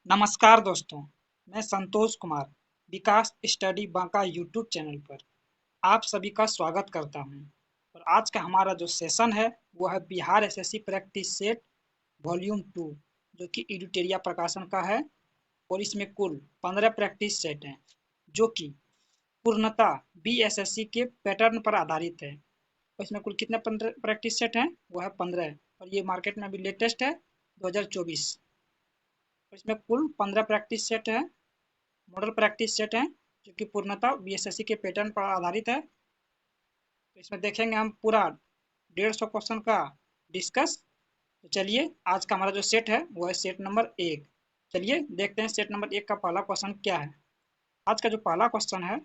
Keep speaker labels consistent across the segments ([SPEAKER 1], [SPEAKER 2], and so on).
[SPEAKER 1] नमस्कार दोस्तों, मैं संतोष कुमार विकास स्टडी बांका यूट्यूब चैनल पर आप सभी का स्वागत करता हूं। और आज का हमारा जो सेशन है वो है Bihar SSC practice set volume 2 जो कि एडिटोरिया प्रकाशन का है। और इसमें कुल 15 प्रैक्टिस सेट हैं जो कि पूर्णतः बीएसएससी के पैटर्न पर आधारित है। और इसमें कुल कितने 15 प्रैक्टिस सेट हैं? वो है 15। और ये मार्केट में अभी लेटेस्ट है 2024। इसमें कुल 15 प्रैक्टिस सेट है, मॉडल प्रैक्टिस सेट है जो कि पूर्णतः बीएसएससी के पैटर्न पर आधारित है। तो इसमें देखेंगे हम पूरा 150 क्वेश्चन का डिस्कस। तो चलिए, आज का हमारा जो सेट है वो है सेट नंबर 1। चलिए देखते हैं सेट नंबर 1 का पहला क्वेश्चन क्या है। आज का जो पहला क्वेश्चन है,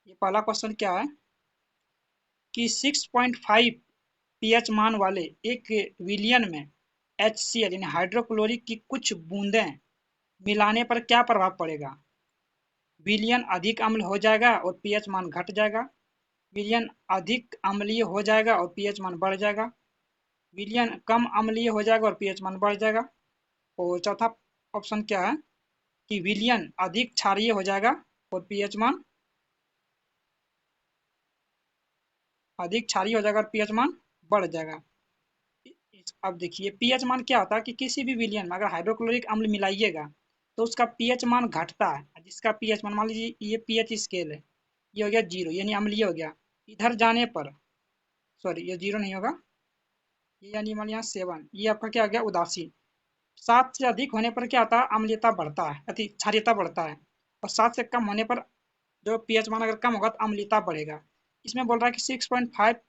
[SPEAKER 1] ये पहला क्वेश्चन क्या है कि 6.5 पीएच मान वाले एक विलियन में HCl यानी हाइड्रोक्लोरिक की कुछ बूंदें मिलाने पर क्या प्रभाव पड़ेगा? विलयन अधिक अम्ल हो जाएगा और पीएच मान घट जाएगा। विलयन अधिक अम्लीय हो जाएगा और पीएच मान बढ़ जाएगा। विलयन कम अम्लीय हो जाएगा और पीएच मान बढ़ जाएगा। और चौथा ऑप्शन क्या है कि विलयन अधिक क्षारीय हो जाएगा और पीएच मान अधिक क्षारीय हो जाएगा और पीएच मान बढ़ जाएगा। अब देखिए, पीएच मान क्या होता है कि किसी भी विलयन में अगर हाइड्रोक्लोरिक अम्ल मिलाइएगा तो उसका पीएच मान घटता है। जिसका पीएच मान, मान लीजिए ये पीएच स्केल है, ये हो गया 0 यानी अम्लीय हो गया। इधर जाने पर, सॉरी ये 0 नहीं होगा, ये यानी मान यहाँ 7, ये आपका क्या हो गया उदासीन। 7 से अधिक होने पर क्या होता है, अम्लीयता बढ़ता है, अति क्षारीयता बढ़ता है। और 7 से कम होने पर जो पीएच मान अगर कम होगा तो अम्लीयता बढ़ेगा। इसमें बोल रहा है कि 6.5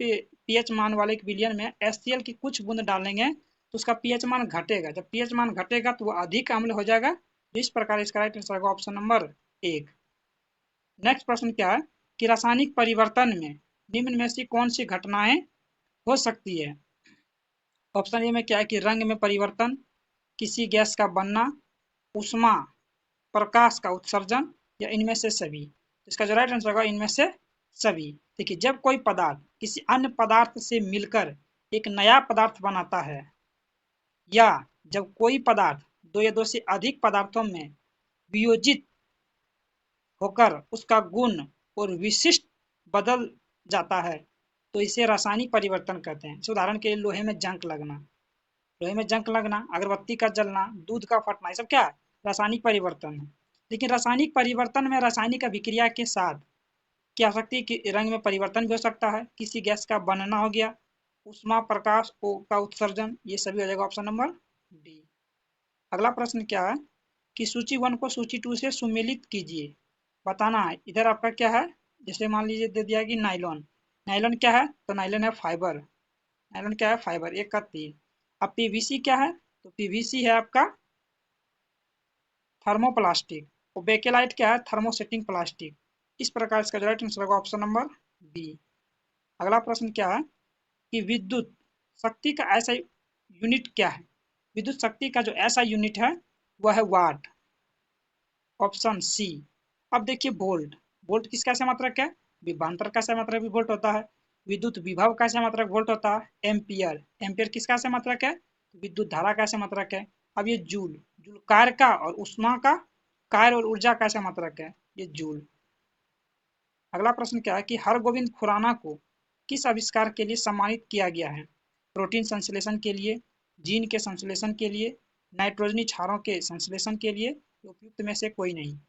[SPEAKER 1] पीएच मान वाले एक विलियन में HCl की कुछ बूंद डालेंगे तो उसका पीएच मान घटेगा। जब पीएच मान घटेगा तो वो अधिक अम्ल हो जाएगा। इस प्रकार इसका राइट आंसर होगा ऑप्शन नंबर 1। नेक्स्ट प्रश्न क्या है कि रासायनिक परिवर्तन में निम्न में से कौन सी घटनाएं हो सकती है? ऑप्शन ए में क्या है कि रंग में परिवर्तन, किसी गैस का बनना, ऊष्मा प्रकाश का उत्सर्जन, या इनमें से सभी। इसका जो राइट आंसर होगा इनमें से सभी। देखिए, जब कोई पदार्थ किसी अन्य पदार्थ से मिलकर एक नया पदार्थ बनाता है, या जब कोई पदार्थ दो या दो से अधिक पदार्थों में वियोजित होकर उसका गुण और विशिष्ट बदल जाता है तो इसे रासायनिक परिवर्तन कहते हैं। उदाहरण के लिए लोहे में जंग लगना, लोहे में जंग लगना, अगरबत्ती का जलना, दूध का फटना, ये सब क्या है? रासायनिक परिवर्तन है। लेकिन रासायनिक परिवर्तन में रासायनिक अभिक्रिया के साथ क्या हो सकती है कि रंग में परिवर्तन भी हो सकता है, किसी गैस का बनना हो गया, ऊष्मा प्रकाश का उत्सर्जन, ये सभी हो जाएगा ऑप्शन नंबर डी। अगला प्रश्न क्या है कि सूची 1 को सूची 2 से सुमेलित कीजिए। बताना है इधर आपका क्या है। जैसे मान लीजिए दे दिया कि नाइलॉन, नाइलॉन क्या है? तो नाइलॉन है फाइबर, नाइलॉन क्या है? फाइबर, 1 का 3। अब पीवीसी क्या है? तो पीवीसी है आपका थर्मोप्लास्टिक। और बेकेलाइट क्या है? Thermosetting plastic. इस प्रकार इसका जो राइट आंसर होगा ऑप्शन नंबर बी। अगला प्रश्न क्या है कि विद्युत शक्ति का ऐसा यूनिट क्या है? विद्युत शक्ति का जो ऐसा यूनिट है वह है वाट, ऑप्शन सी। अब देखिए वोल्ट, वोल्ट किसका ऐसा मात्रक है? विभवांतर का ऐसा मात्रक भी वोल्ट होता है। विद्युत विभव का ऐसा मात्रक वोल्ट होता है। एम्पियर, एम्पियर किसका ऐसा मात्रक है? विद्युत धारा का ऐसा मात्रक है। अब ये जूल, जूल कार्य का और उष्मा का, कार्य और ऊर्जा का ऐसा मात्रक है, ये जूल। अगला प्रश्न क्या है कि हरगोविंद खुराना को किस आविष्कार के लिए सम्मानित किया गया है? प्रोटीन संश्लेषण के लिए, जीन के संश्लेषण के लिए, नाइट्रोजनी क्षारों के संश्लेषण के लिए, उपयुक्त में से कोई नहीं।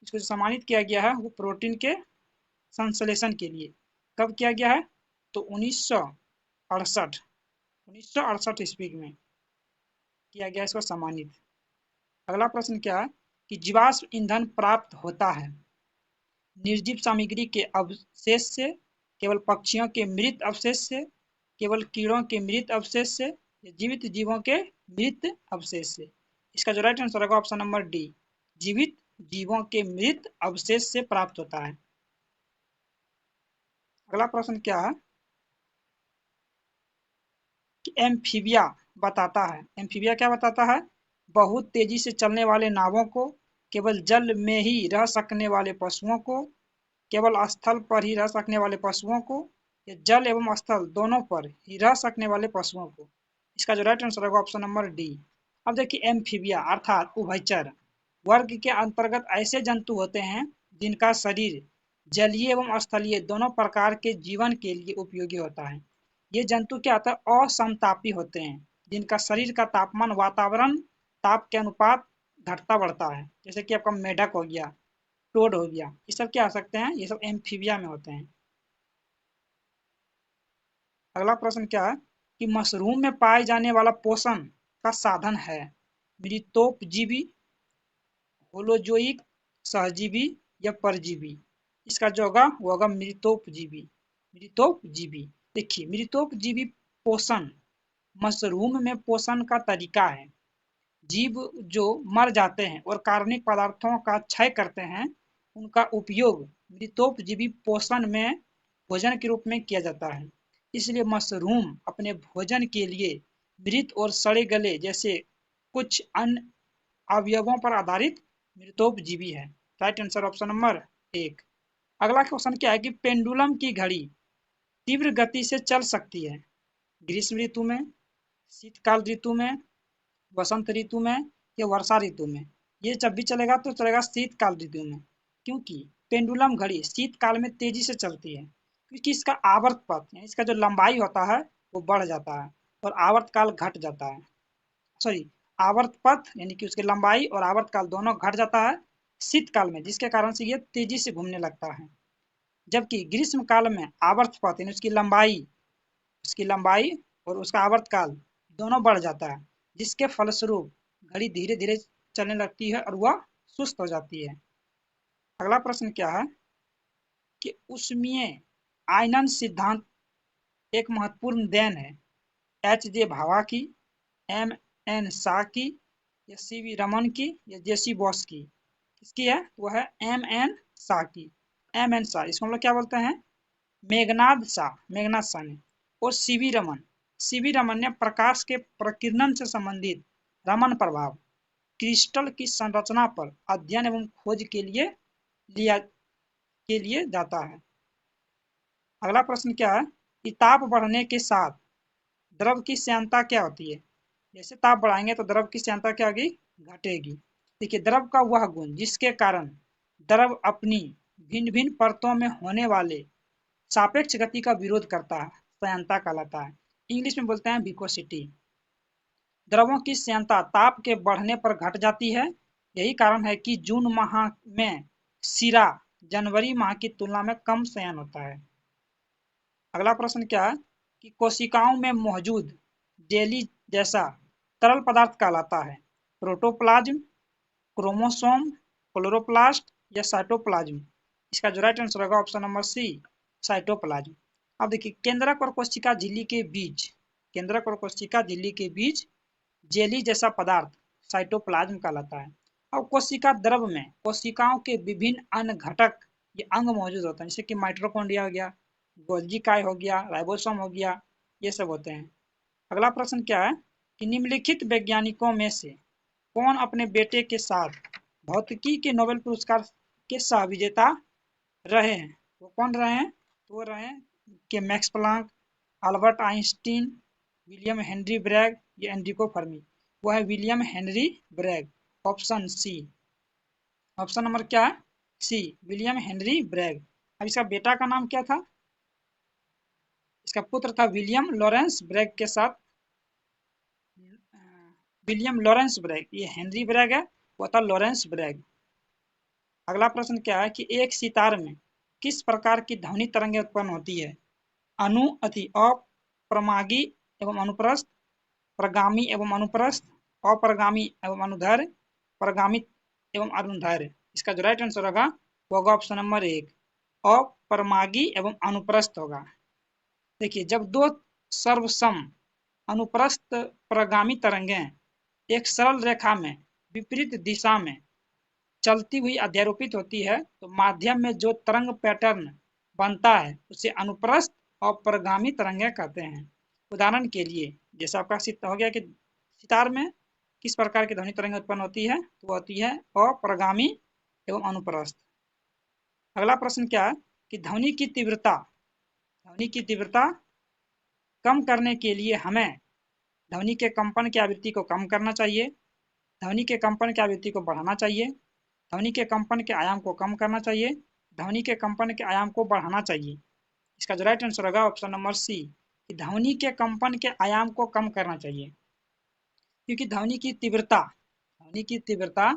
[SPEAKER 1] इसको जो सम्मानित किया गया है वो प्रोटीन के संश्लेषण के लिए। कब किया गया है? तो 1968 ईस्वी में किया गया इसको सम्मानित। अगला प्रश्न क्या है कि जीवाश्म ईंधन प्राप्त होता है निर्जीव सामग्री के अवशेष से, केवल पक्षियों के मृत अवशेष से, केवल कीड़ों के मृत अवशेष से, या जीवित जीवों के मृत अवशेष से। इसका जो राइट आंसर होगा ऑप्शन नंबर डी, जीवित जीवों के मृत अवशेष से प्राप्त होता है। अगला प्रश्न क्या है कि एम्फीबिया बताता है, एम्फीबिया क्या बताता है? बहुत तेजी से चलने वाले नावों को, केवल जल में ही रह सकने वाले पशुओं को, केवल स्थल पर ही रह सकने वाले पशुओं को, या जल एवं स्थल दोनों पर ही रह सकने वाले पशुओं को। इसका जो राइट आंसर होगा ऑप्शन नंबर डी। अब देखिए एम्फीबिया अर्थात उभयचर वर्ग के अंतर्गत ऐसे जंतु होते हैं जिनका शरीर जलीय एवं स्थलीय दोनों प्रकार के जीवन के लिए उपयोगी होता है। ये जंतु क्या होता है, असमतापी होते हैं, जिनका शरीर का तापमान वातावरण ताप के अनुपात घटता बढ़ता है, जैसे कि आपका मेढक हो गया, टोड हो गया, ये सब क्या हो सकते हैं, ये सब एम्फीबिया में होते हैं। अगला प्रश्न क्या है कि मशरूम में पाए जाने वाला पोषण का साधन है मृतोपजीवी, होलोजोइक, सहजीवी या परजीवी। इसका जो होगा वो होगा मृतोपजीवी। मृतोपजीवी, देखिए मृतोपजीवी पोषण मशरूम में पोषण का तरीका है। जीव जो मर जाते हैं और कार्बनिक पदार्थों का क्षय करते हैं, उनका उपयोग मृतोपजीवी पोषण में भोजन के रूप में किया जाता है। इसलिए मशरूम अपने भोजन के लिए मृत और सड़े गले जैसे कुछ अन्य अवयवों पर आधारित मृतोपजीवी है। राइट आंसर ऑप्शन नंबर एक। अगला क्वेश्चन क्या है कि पेंडुलम की घड़ी तीव्र गति से चल सकती है ग्रीष्म ऋतु में, शीतकाल ऋतु में, वसंत ऋतु में या वर्षा ऋतु में। ये जब भी चलेगा तो चलेगा शीतकाल ऋतु में, क्योंकि पेंडुलम घड़ी शीतकाल में तेजी से चलती है, क्योंकि इसका आवर्त पथ यानी इसका जो लंबाई होता है वो बढ़ जाता है और आवर्तकाल घट जाता है। सॉरी, आवर्त पथ यानी कि उसकी लंबाई और आवर्तकाल दोनों घट जाता है शीतकाल में, जिसके कारण से ये तेजी से घूमने लगता है। जबकि ग्रीष्म काल में आवर्त पथ यानी उसकी लंबाई और उसका आवर्तकाल दोनों बढ़ जाता है, जिसके फलस्वरूप घड़ी धीरे धीरे चलने लगती है और वह सुस्त हो जाती है। अगला प्रश्न क्या है कि ऊष्मीय आयनन सिद्धांत एक महत्वपूर्ण देन है एच जे भाभा की, एम एन शाह की या सी वी रमन की या जेसी बॉस की। किसकी है, वो है एम एन शाह की। एम एन शाह, इसको हम लोग क्या बोलते हैं, मेघनाद शाह ने। और सीवी रमन ने प्रकाश के प्रकीर्णन से संबंधित रमन प्रभाव क्रिस्टल की संरचना पर अध्ययन एवं खोज के लिए जाता है। अगला प्रश्न क्या है कि ताप बढ़ने के साथ द्रव की श्यानता क्या होती है। जैसे ताप बढ़ाएंगे तो द्रव की श्यानता क्या होगी, घटेगी। देखिए द्रव का वह गुण जिसके कारण द्रव अपनी भिन्न भिन्न परतों में होने वाले सापेक्ष गति का विरोध करता है, श्यानता कहलाता है। इंग्लिश में बोलते हैं विकोसिटी। द्रवों की श्यानता ताप के बढ़ने पर घट जाती है। यही कारण है कि जून माह में शीरा जनवरी माह की तुलना में कम श्यान होता है। अगला प्रश्न क्या है कि कोशिकाओं में मौजूद जेली जैसा तरल पदार्थ कहलाता है प्रोटोप्लाज्म, क्रोमोसोम, क्लोरोप्लास्ट या साइटोप्लाज्म। इसका जो राइट आंसर होगा ऑप्शन नंबर सी, साइटोप्लाज्म। अब देखिए केंद्रक और कोशिका झिल्ली के बीच, केंद्रक और कोशिका झिल्ली के बीच जेली जैसा पदार्थ साइटोप्लाज्म कहलाता है। अब कोशिका द्रव में कोशिकाओं के विभिन्न अन्य घटक ये अंग मौजूद होते हैं, जैसे कि माइटोकॉन्ड्रिया हो गया, गोल्गी काय हो गया, राइबोसोम हो गया, ये सब होते हैं। अगला प्रश्न क्या है कि निम्नलिखित वैज्ञानिकों में से कौन अपने बेटे के साथ भौतिकी के नोबेल पुरस्कार के सह विजेता रहे हैं। वो कौन रहे हैं, तो वो रहे हैं कि Max Planck, Albert Einstein, William Henry Bragg या एनरिको फर्मी। वो है William Henry Bragg, option C. Option number क्या है, सी, विलियम हेनरी ब्रैग। अब इसका बेटा का नाम क्या था, इसका पुत्र था विलियम लॉरेंस ब्रैग के साथ, विलियम लॉरेंस ब्रैग, ये हेनरी ब्रैग है, वो था लॉरेंस ब्रैग। अगला प्रश्न क्या है कि एक सितार में किस प्रकार की ध्वनि तरंगें उत्पन्न होती है। अनु अति अप्रमागी एवं अनुप्रस्थ, प्रगामी एवं अनुप्रस्थ, अप्रगामी एवं अनुदैर्घ्य, प्रगामी एवं अनुदैर्घ्य। इसका जो राइट आंसर होगा वो होगा ऑप्शन नंबर एक, अप्रमागी एवं अनुप्रस्थ होगा। देखिए जब दो सर्वसम अनुप्रस्थ प्रगामी तरंगें एक सरल रेखा में विपरीत दिशा में चलती हुई अध्यारोपित होती है तो माध्यम में जो तरंग पैटर्न बनता है उसे अनुप्रस्थ और प्रगामी तरंगें कहते हैं। उदाहरण के लिए जैसा आपका हो गया कि सितार में किस प्रकार की ध्वनि तरंगें उत्पन्न होती है, तो वो होती है अप्रगामी एवं अनुप्रस्थ। अगला प्रश्न क्या है कि ध्वनि की तीव्रता कम करने के लिए हमें ध्वनि के कंपन की आवृत्ति को कम करना चाहिए, ध्वनि के कंपन की आवृत्ति को बढ़ाना चाहिए, ध्वनि के कंपन के आयाम को कम करना चाहिए, ध्वनि के कंपन के आयाम को बढ़ाना चाहिए। इसका जो राइट आंसर होगा ऑप्शन नंबर सी, कि ध्वनि के कंपन के आयाम को कम करना चाहिए, क्योंकि ध्वनि की तीव्रता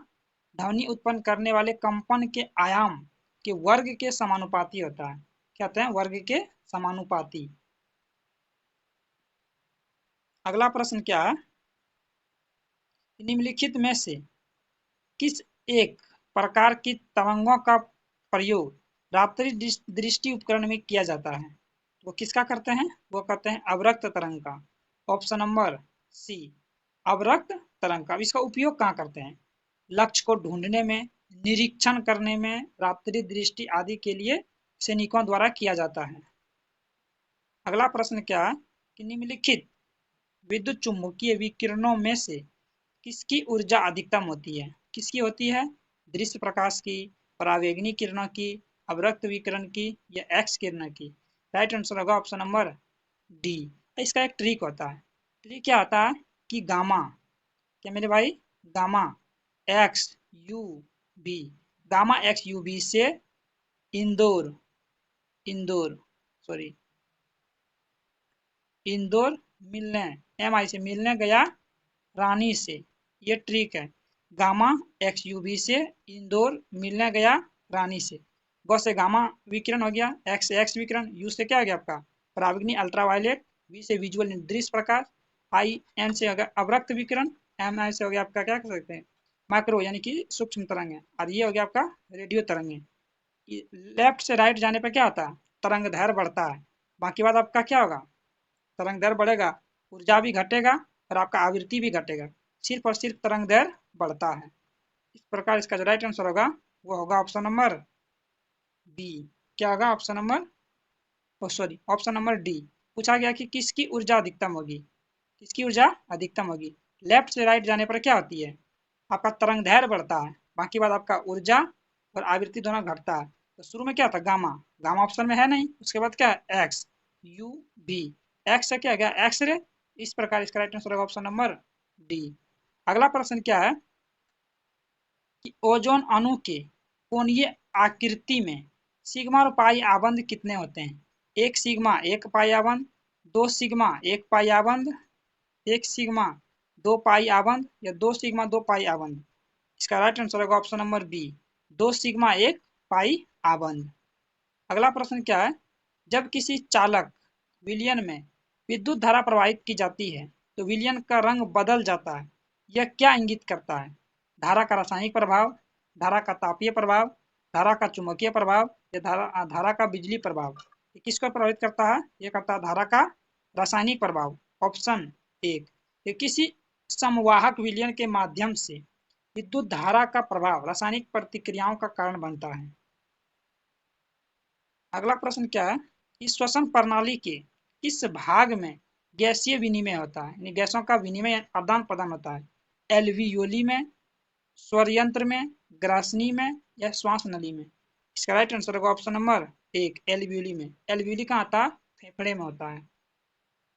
[SPEAKER 1] ध्वनि उत्पन्न करने वाले कंपन के आयाम के वर्ग के समानुपाती होता है। क्या होता है? वर्ग के समानुपाती। अगला प्रश्न क्या है? निम्नलिखित में से किस एक प्रकार की तरंगों का प्रयोग रात्रि दृष्टि उपकरण में किया जाता है? वो किसका करते हैं? वो करते हैं अवरक्त तरंग का। ऑप्शन नंबर सी, अवरक्त तरंग का। इसका उपयोग कहाँ करते हैं? लक्ष्य को ढूंढने में, निरीक्षण करने में, रात्रि दृष्टि आदि के लिए सैनिकों द्वारा किया जाता है। अगला प्रश्न क्या है कि निम्नलिखित विद्युत चुम्बकीय विकिरणों में से किसकी ऊर्जा अधिकतम होती है? किसकी होती है? दृश्य प्रकाश की, परावैंगनी किरणों की, अवरक्त विकिरण की या एक्स किरणों की? राइट आंसर होगा ऑप्शन नंबर डी। इसका एक ट्रिक होता है। ट्रिक क्या होता है कि गामा, क्या मेरे भाई? Gama X U B, Gama X U B से इंदौर इंदौर सॉरी इंदौर मिलने, एम आई से मिलने गया रानी से, ये ट्रिक है। गामा एक्स यू बी से इंदौर मिलने गया रानी से। गौ से गामा विकिरण हो गया, एक्स से एक्स विकिरण, यू से क्या हो गया आपका? परावैंगनी अल्ट्रावायलेट, वी से विजुअल दृश्य प्रकाश, आई एन से हो गया अवरक्त विकिरण, एम आई से हो गया आपका क्या कर सकते हैं? माइक्रो यानी कि सूक्ष्म तरंग है, और ये हो गया आपका रेडियो तरंग है। लेफ्ट से राइट जाने पर क्या होता है? तरंग दैर्घ्य बढ़ता है। बाकी बात आपका क्या होगा? तरंग दैर्घ्य बढ़ेगा, ऊर्जा भी घटेगा और आपका आवृत्ति भी घटेगा। सिर्फ और सिर्फ तरंग दैर्घ्य बढ़ता है। इस प्रकार इसका जो राइट आंसर होगा वो होगा ऑप्शन नंबर बी। क्या होगा? Option number option number D. पूछा गया कि किसकी ऊर्जा अधिकतम होगी? किसकी ऊर्जा अधिकतम होगी? लेफ्ट से राइट जाने पर क्या होती है? आपका तरंग दैर्घ्य बढ़ता है, बाकी बात आपका ऊर्जा और आवृत्ति दोनों घटता है। तो शुरू में क्या था? गामा, गामा ऑप्शन में है नहीं, उसके बाद क्या है? एक्स यू बी, एक्स से क्या गया? X ray. इस प्रकार इसका राइट आंसर होगा ऑप्शन नंबर डी। अगला प्रश्न क्या है कि ओजोन अणु के कोणीय आकृति में सिग्मा और पाई आबंध कितने होते हैं? एक सिग्मा एक पाई आबंध, दो सिग्मा एक पाई आबंध, एक सिग्मा दो पाई आबंध या दो सिग्मा दो पाई आबंध? इसका राइट आंसर होगा ऑप्शन नंबर बी, दो सिग्मा एक पाई आबंध। अगला प्रश्न क्या है? जब किसी चालक विलयन में विद्युत धारा प्रवाहित की जाती है तो विलयन का रंग बदल जाता है, यह क्या इंगित करता है? धारा का रासायनिक प्रभाव, धारा का तापीय प्रभाव, धारा का चुंबकीय प्रभाव या धारा का बिजली प्रभाव? ये किसको प्रभावित करता है? ये करता है धारा का रासायनिक प्रभाव। ऑप्शन एक, ये किसी समवाहक विलयन के माध्यम से विद्युत धारा का प्रभाव रासायनिक प्रतिक्रियाओं का कारण बनता है। अगला प्रश्न क्या है कि श्वसन प्रणाली के किस भाग में गैसीय विनिमय होता है, यानी गैसों का विनिमय आदान प्रदान होता है? एल्वियोली में, स्वर यंत्र में, ग्रासनी में या श्वास नली में? इसका राइट आंसर होगा ऑप्शन नंबर एक, एल्वियोली में। एल्वियोली कहाँ आता है? फेफड़े में होता है।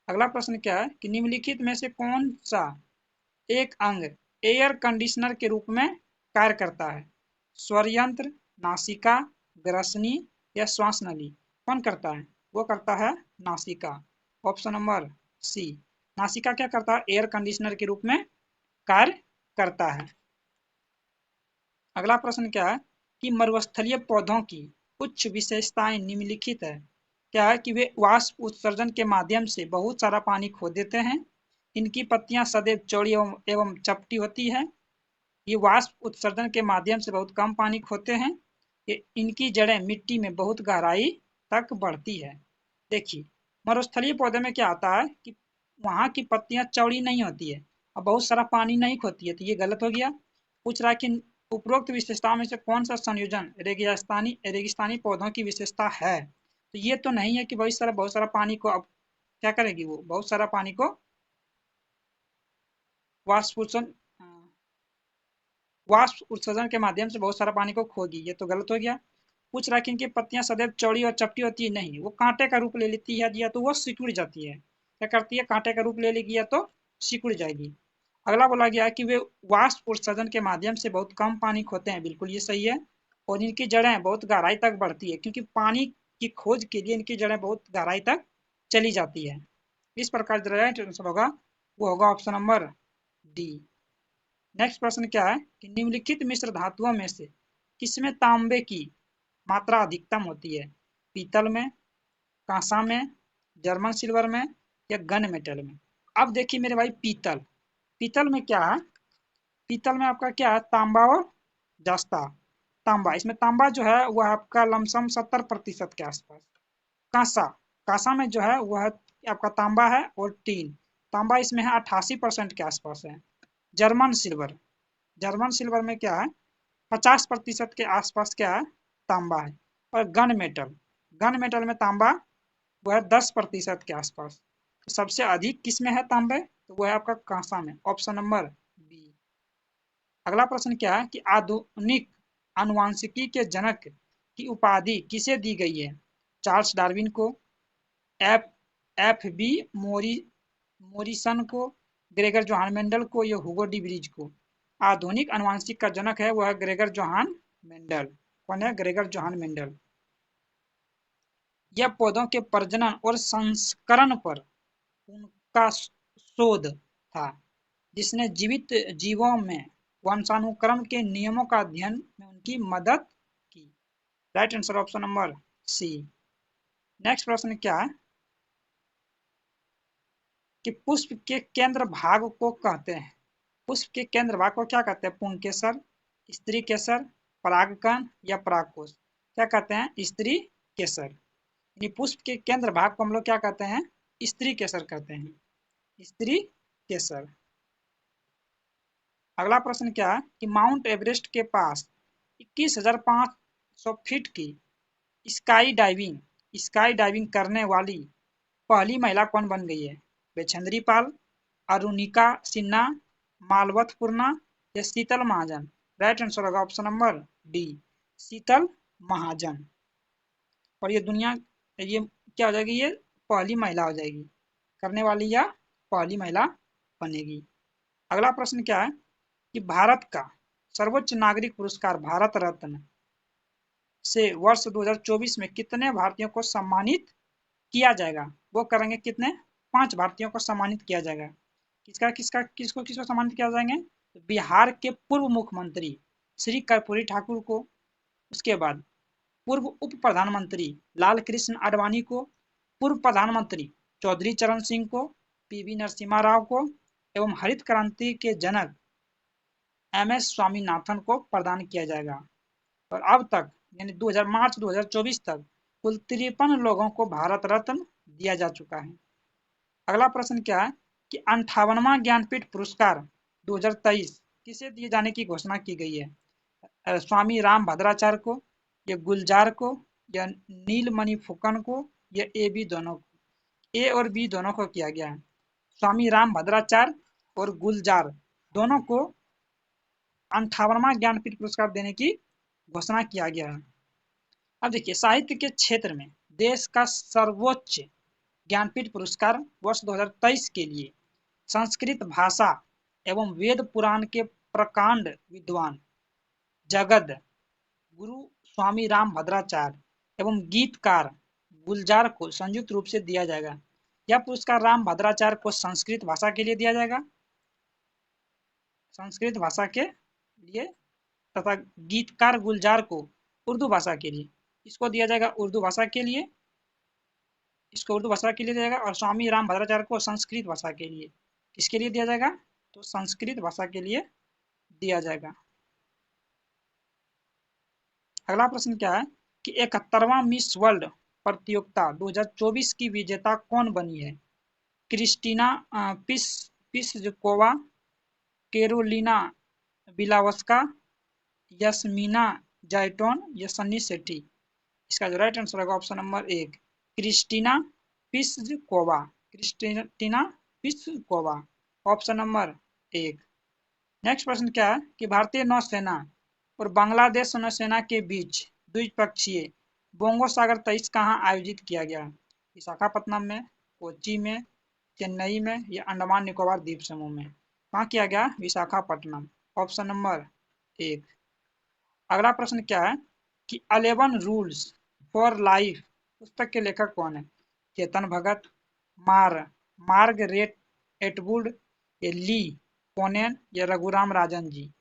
[SPEAKER 1] अगला प्रश्न क्या है कि निम्नलिखित में से कौन सा एक अंग एयर कंडीशनर के रूप में कार्य करता है? स्वर यंत्र, नासिका, ग्रसनी या श्वास नली? कौन करता है? वो करता है नासिका। ऑप्शन नंबर सी, नासिका क्या करता है? एयर कंडीशनर के रूप में कार्य करता है। अगला प्रश्न क्या है कि मरुस्थलीय पौधों की कुछ विशेषताएं निम्नलिखित है। क्या है कि वे वाष्प उत्सर्जन के माध्यम से बहुत सारा पानी खो देते हैं, इनकी पत्तियां सदैव चौड़ी एवं चपटी होती है, ये वाष्प उत्सर्जन के माध्यम से बहुत कम पानी खोते हैं, ये इनकी जड़ें मिट्टी में बहुत गहराई तक बढ़ती है। देखिए, मरुस्थलीय पौधे में क्या आता है कि वहाँ की पत्तियां चौड़ी नहीं होती है और बहुत सारा पानी नहीं खोती है, तो ये गलत हो गया। पूछ रहा है कि उपरोक्त विशेषताओं में से कौन सा संयोजन रेगिस्तानी रेगिस्तानी पौधों की विशेषता है? तो ये तो नहीं है कि बहुत सारा पानी को अब क्या करेगी, वो बहुत सारा पानी को वाष्प वाष्प उत्सर्जन के माध्यम से बहुत सारा पानी को खोगी, ये तो गलत हो गया। पूछ रहा है कि इनकी पत्तियां सदैव चौड़ी और चपटी होती है? नहीं, वो कांटे का रूप ले लेती है, या तो वो सिकुड़ जाती है। क्या करती है? कांटे का रूप ले लेगी या तो सिकुड़ जाएगी। अगला बोला गया है कि वे वाष्प उत्सर्जन के माध्यम से बहुत कम पानी खोते हैं, बिल्कुल ये सही है। और इनकी जड़ें बहुत गहराई तक बढ़ती है, क्योंकि पानी की खोज के लिए इनकी जड़ें बहुत गहराई तक चली जाती है। इस प्रकार जो राइट आंसर होगा वो होगा ऑप्शन नंबर डी। नेक्स्ट प्रश्न क्या है कि निम्नलिखित मिश्र धातुओं में से किसमें तांबे की मात्रा अधिकतम होती है? पीतल में, कांसा में, जर्मन सिल्वर में या गन मेटल में? अब देखिए मेरे भाई, पीतल, पीतल में क्या है, पीतल में आपका क्या है, तांबा और जस्ता। तांबा, इसमें तांबा जो है वह आपका लमसम 70% के आसपास। कांसा, कांसा में जो है वह आपका तांबा है और टीन, तांबा इसमें है 88% के आसपास है। जर्मन सिल्वर, जर्मन सिल्वर में क्या है, 50% के आसपास क्या है, तांबा है। और गन मेटल, गन मेटल में तांबा वह है 10% के आसपास। तो सबसे अधिक किसमें है तांबे, तो वह है आपका कांसा में, ऑप्शन नंबर बी। अगला प्रश्न क्या है कि आधुनिक आनुवांशिकी के जनक की उपाधि किसे दी गई है? चार्ल्स डार्विन को, एफ एफ बी मोरी मोरिसन को, ग्रेगर जोहान मेंडल को या हुगो डी ब्रिज को? आधुनिक आनुवांशिक का जनक है वह ग्रेगर जोहान मेंडल। कौन है? Gregor Johan Mendel. यह पौधों के प्रजनन और संस्करण पर उनका शोध था, जिसने जीवित जीवों में वंशानुक्रम के नियमों का अध्ययन में उनकी मदद की। Right answer option number C. Next प्रश्न क्या है कि पुष्प के केंद्र भाग को कहते हैं, पुष्प के केंद्र भाग को क्या कहते हैं? पुंकेसर, स्त्री केसर, परागकण या परागकोश? क्या कहते हैं? स्त्री केसर। यानी पुष्प के केंद्र भाग को हम लोग क्या कहते हैं? स्त्री केसर कहते हैं, स्त्री केसर। अगला प्रश्न क्या है कि माउंट एवरेस्ट के पास 21,500 फीट की स्काई डाइविंग करने वाली पहली महिला कौन बन गई है? बेछंद्री पाल, अरुणिका सिन्हा, मालवथ या शीतल महाजन? राइट आंसर होगा ऑप्शन नंबर डी, शीतल महाजन। और ये दुनिया, ये क्या हो जाएगी, ये पहली महिला हो जाएगी करने वाली, या पहली महिला बनेगी। अगला प्रश्न क्या है कि भारत का सर्वोच्च नागरिक पुरस्कार भारत रत्न से वर्ष 2024 में कितने भारतीयों को सम्मानित किया जाएगा? वो करेंगे कितने? 5 भारतीयों को सम्मानित किया जाएगा। किसका किसका किसको किसको सम्मानित किया जाएंगे? तो बिहार के पूर्व मुख्यमंत्री श्री कर्पूरी ठाकुर को, उसके बाद पूर्व उप प्रधानमंत्री लाल कृष्ण आडवाणी को, पूर्व प्रधानमंत्री चौधरी चरण सिंह को, पीवी नरसिम्हा राव को एवं हरित क्रांति के जनक MS स्वामीनाथन को प्रदान किया जाएगा। और अब तक यानी मार्च 2024 तक कुल 53 लोगों को भारत रत्न दिया जा चुका है। अगला प्रश्न क्या है कि 58वां ज्ञानपीठ पुरस्कार 2023 किसे दिए जाने की घोषणा की गई है? स्वामी राम भद्राचार्य को, या गुलजार को, या नीलमणि फुकन को, या ए बी दोनों को? ए और बी दोनों को किया गया है। स्वामी राम भद्राचार्य और गुलजार दोनों को 58वां ज्ञानपीठ पुरस्कार देने की घोषणा किया गया है। अब देखिए, साहित्य के क्षेत्र में देश का सर्वोच्च ज्ञानपीठ पुरस्कार वर्ष 2023 के लिए संस्कृत भाषा एवं वेद पुराण के प्रकांड विद्वान जगद गुरु स्वामी राम भद्राचार्य एवं गीतकार गुलजार को संयुक्त रूप से दिया जाएगा। यह पुरस्कार राम भद्राचार्य को संस्कृत भाषा के लिए दिया जाएगा, संस्कृत भाषा के लिए, तथा गीतकार गुलजार को उर्दू भाषा के लिए। इसको दिया जाएगा उर्दू भाषा के लिए, इसको उर्दू भाषा के लिए दिया जाएगा। और स्वामी राम भद्राचार्य को संस्कृत भाषा के लिए, किसके लिए दिया जाएगा? तो संस्कृत भाषा के लिए दिया जाएगा। अगला प्रश्न क्या है कि 71वां मिस वर्ल्ड प्रतियोगिता 2024 की विजेता कौन बनी है? Krystyna Pyszkova, Karolina Bielawska, Yasmina Zaytoun या सन्नी सेठी? इसका जो राइट आंसर होगा option number 1, Krystyna Pyszkova, Krystyna Pyszkova, option number 1। Next प्रश्न क्या है कि भारतीय नौसेना और बांग्लादेश नौसेना के बीच द्विपक्षीय बोंगो सागर 23 कहाँ आयोजित किया गया? विशाखापत्तनम में, कोच्चि में, चेन्नई में या अंडमान निकोबार द्वीप समूह में? कहाँ किया गया? विशाखापट्टनम। ऑप्शन नंबर एक। अगला प्रश्न क्या है कि 11 रूल्स फॉर लाइफ पुस्तक के लेखक कौन है? चेतन भगत, मार मार्गरेट एटवुड, ये ली कोनेन, या रघुराम राजन जी?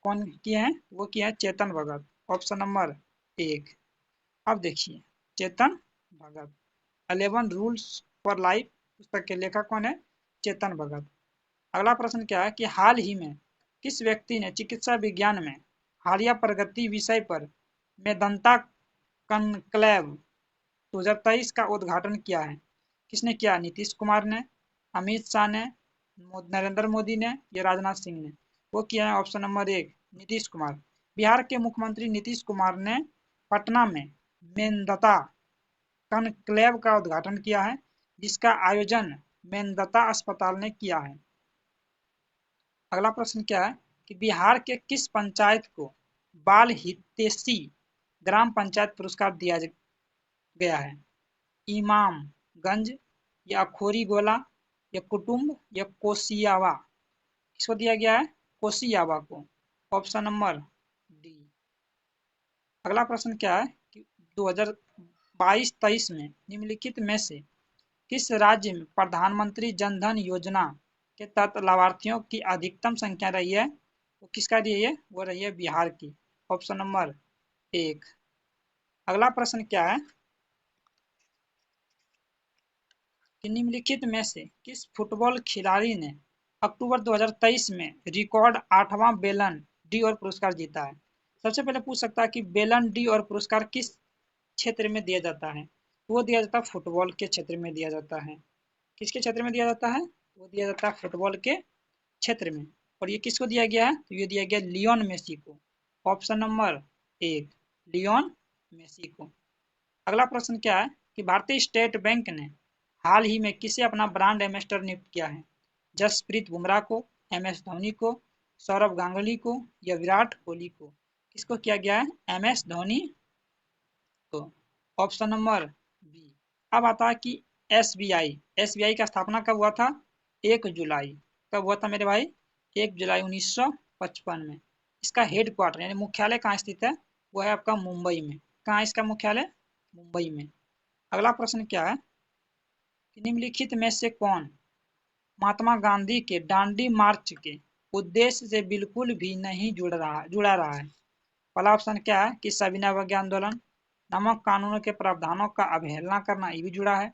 [SPEAKER 1] कौन किए हैं? वो किए हैं चेतन भगत। ऑप्शन नंबर एक। अब देखिए Chetan Bhagat. 11 rules for life पुस्तक के लेखक कौन है? चेतन भगत। अगला प्रश्न क्या है कि हाल ही में किस व्यक्ति ने चिकित्सा विज्ञान में हालिया प्रगति विषय पर मेदंता कनक्लेव 2023 का उद्घाटन किया है? किसने किया? नीतीश कुमार ने, अमित शाह ने, नरेंद्र मोदी ने, या राजनाथ सिंह ने? वो किया है ऑप्शन नंबर एक, नीतीश कुमार। बिहार के मुख्यमंत्री नीतीश कुमार ने पटना में मेदंता कनक्लेव का उद्घाटन किया है, जिसका आयोजन मेदंता अस्पताल ने किया है। अगला प्रश्न क्या है कि बिहार के किस पंचायत को बाल हितैषी ग्राम पंचायत पुरस्कार दिया गया है? इमामगंज, या अखोरी गोला, या कुटुम्ब, या कोसियावा? किसको दिया गया है? कोसियावा को। Option number D. अगला प्रश्न क्या है कि 2022-23 में निम्नलिखित में से किस राज्य में प्रधानमंत्री जन धन योजना के तहत लाभार्थियों की अधिकतम संख्या रही है? वो किसका रही है? वो रही है बिहार की। ऑप्शन नंबर एक। अगला प्रश्न क्या है कि निम्नलिखित में से किस फुटबॉल खिलाड़ी ने अक्टूबर 2023 में रिकॉर्ड 8वां बेलन डी और पुरस्कार जीता है? सबसे पहले पूछ सकता है कि बेलन डी और पुरस्कार किस क्षेत्र में दिया जाता है? वो दिया जाता है फुटबॉल के क्षेत्र में दिया जाता है। किसके क्षेत्र में दिया जाता है? वो दिया जाता है फुटबॉल के क्षेत्र में। और ये किसको दिया गया है? तो ये दिया गया लियोन मेसी को। ऑप्शन नंबर एक, लियोन मेसी को। अगला प्रश्न क्या है कि भारतीय स्टेट बैंक ने हाल ही में किसे अपना ब्रांड एम्बेसडर नियुक्त किया है? जसप्रीत बुमराह को, एम एस धोनी को, सौरभ गांगुली को, या विराट कोहली को? किसको किया गया है? एम एस धोनी को। Option number B. अब आता है कि एसबीआई का स्थापना कब हुआ था? 1 जुलाई। कब हुआ था मेरे भाई? 1 जुलाई 1955 में। इसका हेड क्वार्टर यानी मुख्यालय कहाँ स्थित है? वो है आपका मुंबई में। कहाँ है इसका मुख्यालय? मुंबई में। अगला प्रश्न क्या है कि निम्नलिखित में से कौन महात्मा गांधी के दांडी मार्च के उद्देश्य से बिल्कुल भी नहीं जुड़ा रहा है? पहला ऑप्शन क्या है कि सविनय अवज्ञा आंदोलन, नमक कानूनों के प्रावधानों का अवहेलना करना, ये भी जुड़ा है।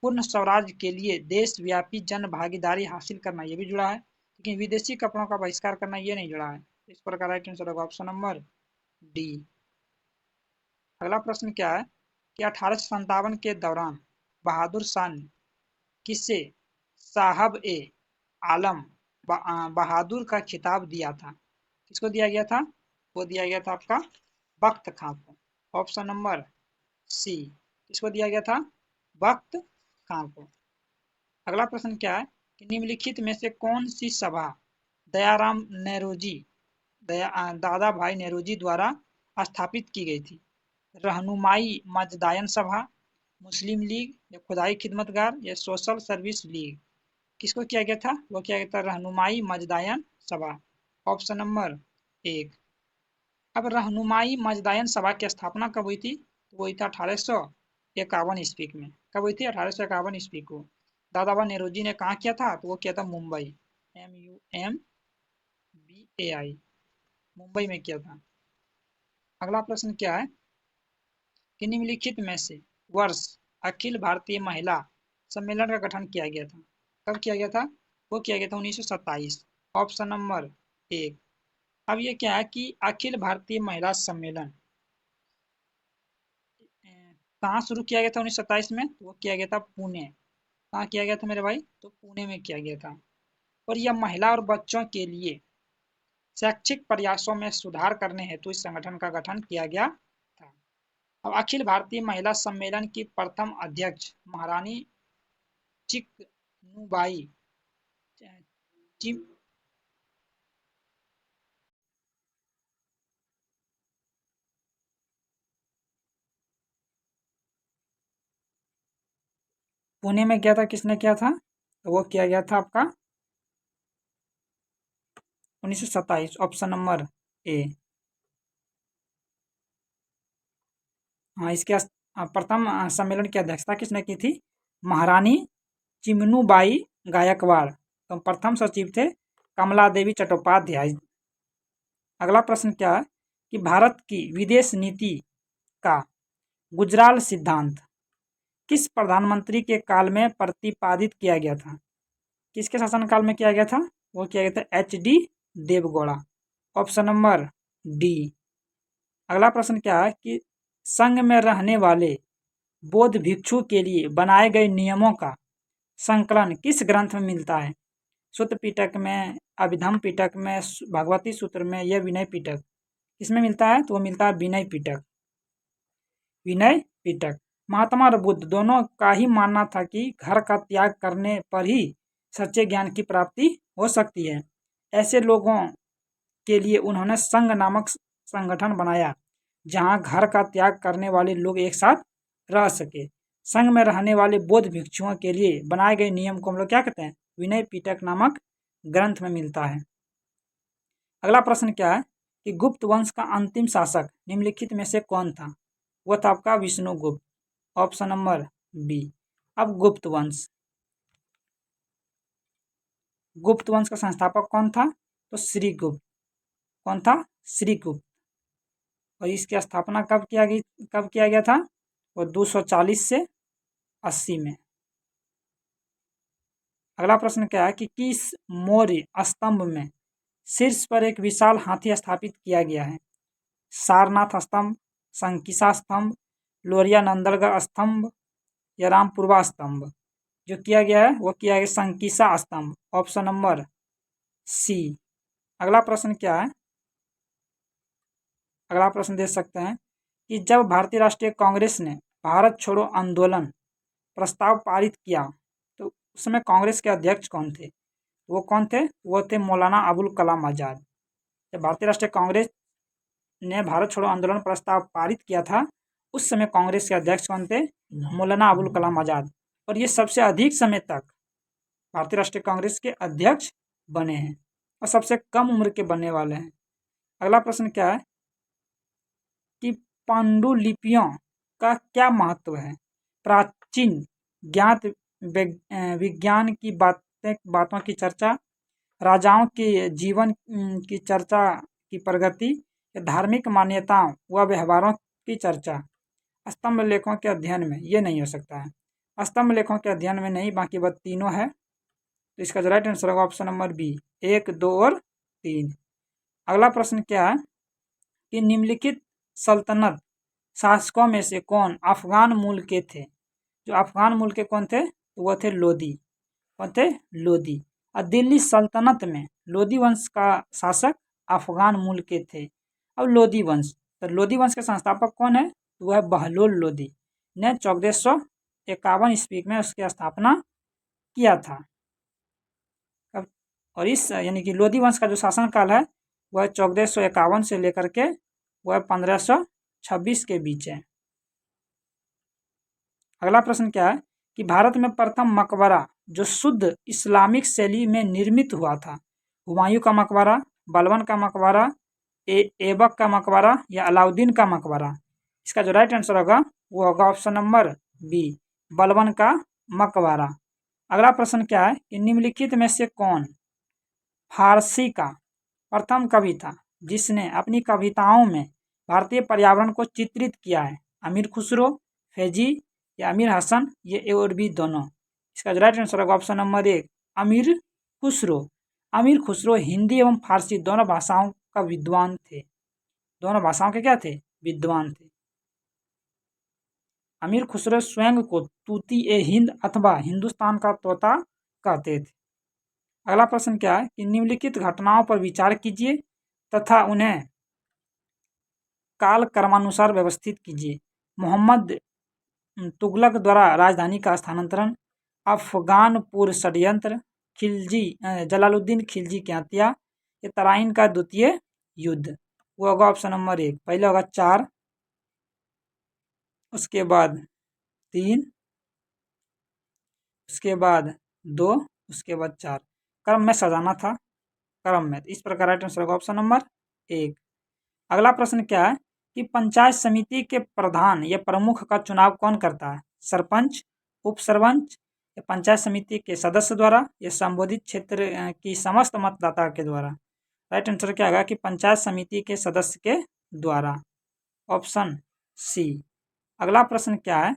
[SPEAKER 1] पूर्ण स्वराज के लिए देशव्यापी जन भागीदारी हासिल करना, ये भी जुड़ा है। लेकिन विदेशी कपड़ों का बहिष्कार करना ये नहीं जुड़ा है। इस प्रकार राइट आंसर होगा ऑप्शन नंबर डी। अगला प्रश्न क्या है कि 1857 के दौरान बहादुर शाह ने किसे साहब ए आलम बहादुर का खिताब दिया था? किसको दिया गया था? वो दिया गया था आपका बख्त खां को। Option number C. किसको दिया गया था? बख्त खां को। अगला प्रश्न क्या है कि निम्नलिखित में से कौन सी सभा दयाराम नेरोजी दादा भाई नेरोजी द्वारा स्थापित की गई थी? रहनुमाई मजदायन सभा, मुस्लिम लीग, या खुदाई खिदमतगार, या सोशल सर्विस लीग? किसको किया गया था? वो किया गया था रहनुमाई मजदायन सभा। ऑप्शन नंबर एक। अब रहनुमाई मजदायन सभा की स्थापना कब हुई थी? तो वो हुई थी 1851 ईस्वी में। कब हुई थी? 1851 ईस्वी को। दादा भाई नेहरू ने कहाँ किया था? तो वो किया था मुंबई, MUMBAI, मुंबई में किया था। अगला प्रश्न क्या है कि निम्नलिखित में से वर्ष अखिल भारतीय महिला सम्मेलन का गठन किया गया था? कब किया गया था? वो किया गया था 1927। ऑप्शन नंबर एक। अब ये क्या है कि अखिल भारतीय महिला सम्मेलन कहाँ शुरू किया गया था 1927 में? तो वो किया गया था पुणे। कहाँ किया गया था मेरे भाई? तो पुणे में किया गया था। और यह महिला और बच्चों के लिए शैक्षिक प्रयासों में सुधार करने हेतु इस संगठन का गठन किया गया था। अब अखिल भारतीय महिला सम्मेलन की प्रथम अध्यक्ष महारानी चिकनूबाई चिम पुणे में किया था। किसने किया था? तो वो किया गया था आपका 1927, ऑप्शन नंबर ए। हाँ, इसके प्रथम सम्मेलन की अध्यक्षता किसने की थी? महारानी चिमनूबाई गायकवाड़। तो प्रथम सचिव थे कमला देवी चट्टोपाध्याय। अगला प्रश्न क्या है कि भारत की विदेश नीति का गुजराल सिद्धांत किस प्रधानमंत्री के काल में प्रतिपादित किया गया था? किसके शासनकाल में किया गया था? वो किया गया था HD Deve Gowda, option number D. अगला प्रश्न क्या है कि संघ में रहने वाले बौद्ध भिक्षु के लिए बनाए गए नियमों का संकलन किस ग्रंथ में मिलता है? सूत्र पिटक में, अभिधम पिटक में, भगवती सूत्र में, यह विनय पिटक। किसमें मिलता है? तो वो मिलता है विनय पिटक। विनय पिटक। महात्मा और बुद्ध दोनों का ही मानना था कि घर का त्याग करने पर ही सच्चे ज्ञान की प्राप्ति हो सकती है। ऐसे लोगों के लिए उन्होंने संघ नामक संगठन बनाया जहां घर का त्याग करने वाले लोग एक साथ रह सके। संघ में रहने वाले बौद्ध भिक्षुओं के लिए बनाए गए नियम को हम लोग क्या कहते हैं? विनय पिटक नामक ग्रंथ में मिलता है। अगला प्रश्न क्या है कि गुप्त वंश का अंतिम शासक निम्नलिखित में से कौन था? वो था आपका विष्णुगुप्त, ऑप्शन नंबर बी। अब गुप्त वंश का संस्थापक कौन था? तो श्रीगुप्त। कौन था? श्रीगुप्त। और इसकी स्थापना कब किया गया था? वो 240 से 80 में। अगला प्रश्न क्या है कि किस मौर्य स्तंभ में शीर्ष पर एक विशाल हाथी स्थापित किया गया है? सारनाथ स्तंभ, संकिसा स्तंभ, लोरिया नंदलगढ़ स्तंभ या रामपुरवा स्तंभ। जो किया गया है वो किया गया संकिसा स्तंभ, ऑप्शन नंबर सी। अगला प्रश्न क्या है? अगला प्रश्न देख सकते हैं कि जब भारतीय राष्ट्रीय कांग्रेस ने भारत छोड़ो आंदोलन प्रस्ताव पारित किया तो उस समय कांग्रेस के अध्यक्ष कौन थे? वो कौन थे? वो थे मौलाना अबुल कलाम आज़ाद। जब भारतीय राष्ट्रीय कांग्रेस ने भारत छोड़ो आंदोलन प्रस्ताव पारित किया था उस समय कांग्रेस के अध्यक्ष कौन थे? मौलाना अबुल कलाम आज़ाद। और ये सबसे अधिक समय तक भारतीय राष्ट्रीय कांग्रेस के अध्यक्ष बने हैं और सबसे कम उम्र के बनने वाले हैं। अगला प्रश्न क्या है कि पांडुलिपियों का क्या महत्व है? प्राचीन ज्ञात विज्ञान की बातों की चर्चा, राजाओं के जीवन की चर्चा की प्रगति, धार्मिक मान्यताओं व व्यवहारों की चर्चा। स्तंभ लेखों के अध्ययन में ये नहीं हो सकता है। स्तंभ लेखों के अध्ययन में नहीं, बाकी वह तीनों है। तो इसका जो राइट आंसर होगा ऑप्शन नंबर बी, 1, 2 और 3। अगला प्रश्न क्या है कि निम्नलिखित सल्तनत शासकों में से कौन अफगान मूल के थे? जो अफगान मूल के कौन थे? तो वह थे लोदी। कौन थे? लोदी। और दिल्ली सल्तनत में लोदी वंश का शासक अफगान मूल के थे। अब लोदी वंश, तो लोदी वंश के संस्थापक कौन है? तो वह बहलोल लोदी ने 1451 ईस्वी में उसकी स्थापना किया था। और इस यानी कि लोदी वंश का जो शासनकाल है वह 1451 से लेकर के वह 1526 के बीच है। अगला प्रश्न क्या है कि भारत में प्रथम मकबरा जो शुद्ध इस्लामिक शैली में निर्मित हुआ था, हुमायूं का मकबरा, बलबन का मकबरा, ऐबक का मकबरा या अलाउद्दीन का मकबरा। इसका जो राइट आंसर होगा वो होगा ऑप्शन नंबर बी, बलबन का मकबरा। अगला प्रश्न क्या है कि निम्नलिखित में से कौन फारसी का प्रथम कवि था जिसने अपनी कविताओं में भारतीय पर्यावरण को चित्रित किया है? अमीर खुसरो, फैजी या अमीर हसन, ये और भी दोनों। इसका राइट आंसर होगा ऑप्शन नंबर 1, अमीर खुसरो। अमीर खुसरो हिंदी एवं फारसी दोनों भाषाओं का विद्वान थे। दोनों भाषाओं के क्या थे? विद्वान थे। अमीर खुसरो स्वयं को तूती ए हिंद अथवा हिंदुस्तान का तोता कहते थे। अगला प्रश्न क्या है कि निम्नलिखित घटनाओं पर विचार कीजिए तथा उन्हें काल क्रमानुसार व्यवस्थित कीजिए। मोहम्मद तुगलक द्वारा राजधानी का स्थानांतरण, अफगानपुर षड्यंत्र, खिलजी जलालुद्दीन खिलजी की हत्या, ये तराइन का द्वितीय युद्ध। वो होगा ऑप्शन नंबर 1। पहले होगा 4, उसके बाद 3, उसके बाद 2 उसके बाद 4। क्रम में सजाना था, क्रम में। इस प्रकार राइट आंसर होगा ऑप्शन नंबर 1। अगला प्रश्न क्या है कि पंचायत समिति के प्रधान या प्रमुख का चुनाव कौन करता है? सरपंच, उप सरपंच या पंचायत समिति के सदस्य द्वारा या संबोधित क्षेत्र की समस्त मतदाता के द्वारा? राइट आंसर क्या होगा कि पंचायत समिति के सदस्य के द्वारा, ऑप्शन सी। अगला प्रश्न क्या है